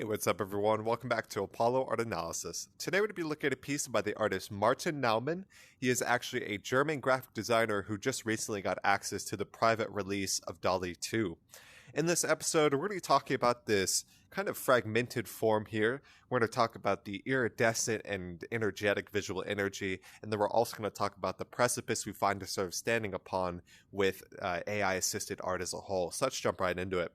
Hey, what's up, everyone? Welcome back to Apollo Art Analysis. Today, we're going to be looking at a piece by the artist Martin Naumann. He is actually a German graphic designer who just recently got access to the private release of DALL-E II. In this episode, we're going to be talking about this kind of fragmented form here. We're going to talk about the iridescent and energetic visual energy, and then we're also going to talk about the precipice we find ourselves standing upon with AI-assisted art as a whole. So let's jump right into it.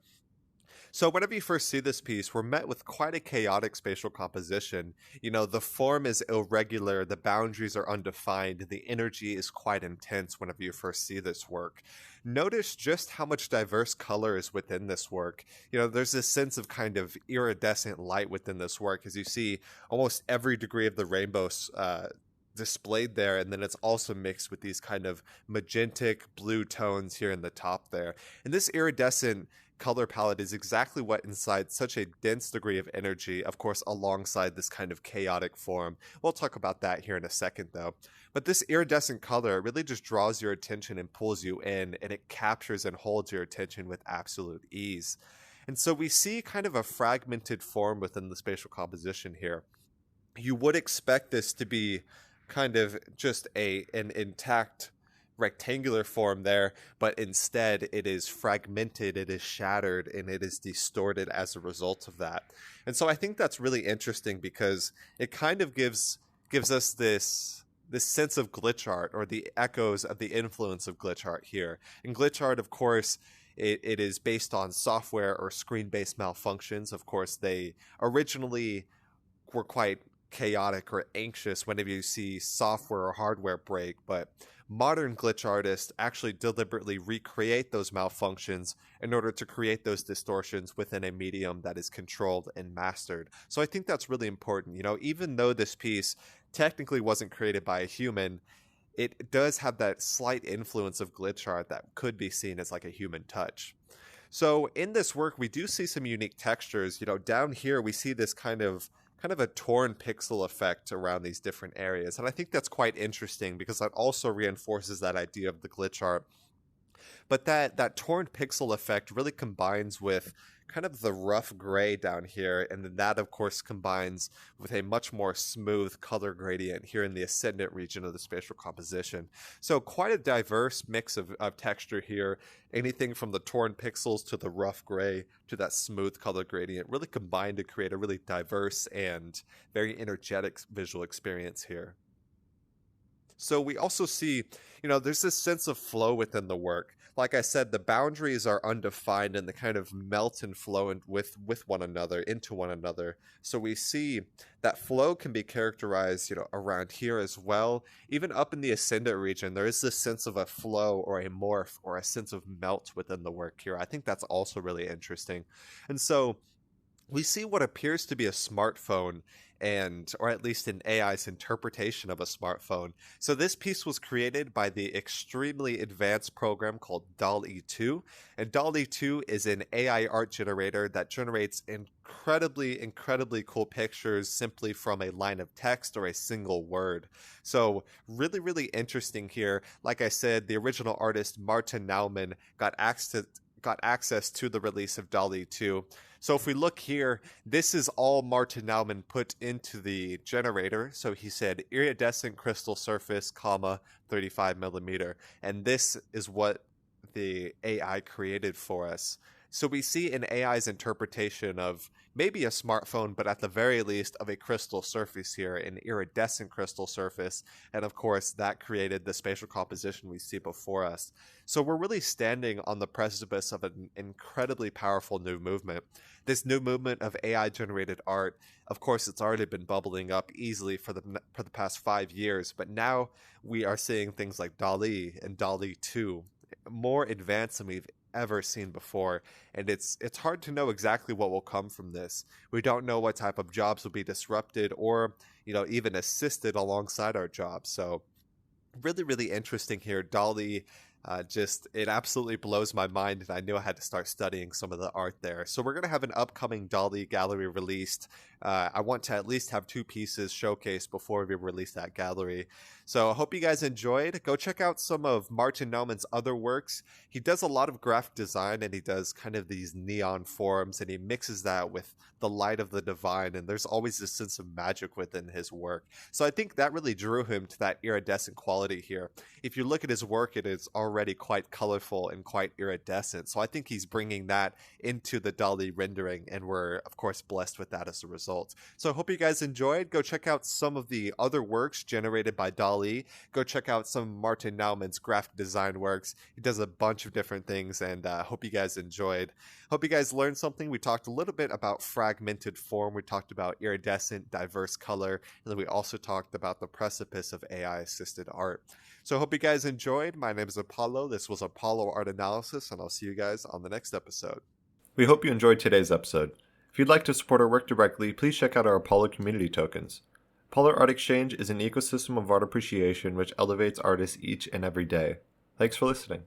So whenever you first see this piece, we're met with quite a chaotic spatial composition. You know, the form is irregular, the boundaries are undefined, the energy is quite intense whenever you first see this work. Notice just how much diverse color is within this work. You know, there's this sense of kind of iridescent light within this work, as you see almost every degree of the rainbow displayed there, and then it's also mixed with these kind of magentic blue tones here in the top there. And this iridescent color palette is exactly what incites such a dense degree of energy, of course, alongside this kind of chaotic form. We'll talk about that here in a second, though. But this iridescent color really just draws your attention and pulls you in, and it captures and holds your attention with absolute ease. And so we see kind of a fragmented form within the spatial composition here. You would expect this to be kind of just an intact rectangular form there, but instead it is fragmented, it is shattered, and it is distorted as a result of that. And so I think that's really interesting because it kind of gives us this sense of glitch art, or the echoes of the influence of glitch art here. And glitch art, of course, it is based on software or screen-based malfunctions. Of course, they originally were quite chaotic or anxious whenever you see software or hardware break, but modern glitch artists actually deliberately recreate those malfunctions in order to create those distortions within a medium that is controlled and mastered. So I think that's really important. You know, even though this piece technically wasn't created by a human, it does have that slight influence of glitch art that could be seen as like a human touch. So in this work, we do see some unique textures. You know, down here we see this kind of a torn pixel effect around these different areas. And I think that's quite interesting because that also reinforces that idea of the glitch art. But that torn pixel effect really combines with kind of the rough gray down here, and then that of course combines with a much more smooth color gradient here in the ascendant region of the spatial composition. So quite a diverse mix of texture here, anything from the torn pixels to the rough gray to that smooth color gradient really combined to create a really diverse and very energetic visual experience here. So we also see, you know, there's this sense of flow within the work. Like I said, the boundaries are undefined and they kind of melt and flow with one another, into one another. So we see that flow can be characterized, you know, around here as well. Even up in the ascendant region, there is this sense of a flow or a morph or a sense of melt within the work here. I think that's also really interesting. And so we see what appears to be a smartphone, or at least an AI's interpretation of a smartphone. So this piece was created by the extremely advanced program called DALL-E II. And DALL-E II is an AI art generator that generates incredibly cool pictures simply from a line of text or a single word. So really interesting here. Like I said, the original artist Martin Naumann got access to the release of DALL-E II. So if we look here, this is all Martin Naumann put into the generator. So he said iridescent crystal surface, 35 millimeter. And this is what the AI created for us. So we see an AI's interpretation of maybe a smartphone, but at the very least of a crystal surface here, an iridescent crystal surface. And of course, that created the spatial composition we see before us. So we're really standing on the precipice of an incredibly powerful new movement. This new movement of AI-generated art, of course, it's already been bubbling up easily for the past 5 years, but now we are seeing things like DALL-E and DALL-E II, more advanced than we've ever seen before, and it's hard to know exactly what will come from this. We don't know what type of jobs will be disrupted or, you know, even assisted alongside our jobs. So really interesting here. DALL-E it absolutely blows my mind, and I knew I had to start studying some of the art there. So we're going to have an upcoming DALL-E gallery released I want to at least have 2 pieces showcased before we release that gallery. So I hope you guys enjoyed. Go check out some of Martin Naumann's other works. He does a lot of graphic design, and he does kind of these neon forms, and he mixes that with the light of the divine, and there's always this sense of magic within his work. So I think that really drew him to that iridescent quality here. If you look at his work, it is already quite colorful and quite iridescent. So I think he's bringing that into the DALL-E rendering, and we're, of course, blessed with that as a result. So I hope you guys enjoyed. Go check out some of the other works generated by DALL-E. Go check out some of Martin Naumann's graphic design works. He does a bunch of different things, and hope you guys enjoyed. Hope you guys learned something. We talked a little bit about fragmented form. We talked about iridescent, diverse color, and then we also talked about the precipice of AI-assisted art. So I hope you guys enjoyed. My name is Apollo. This was Apollo Art Analysis, and I'll see you guys on the next episode. We hope you enjoyed today's episode. If you'd like to support our work directly, please check out our Apollo community tokens. Apollo Art Exchange is an ecosystem of art appreciation which elevates artists each and every day. Thanks for listening.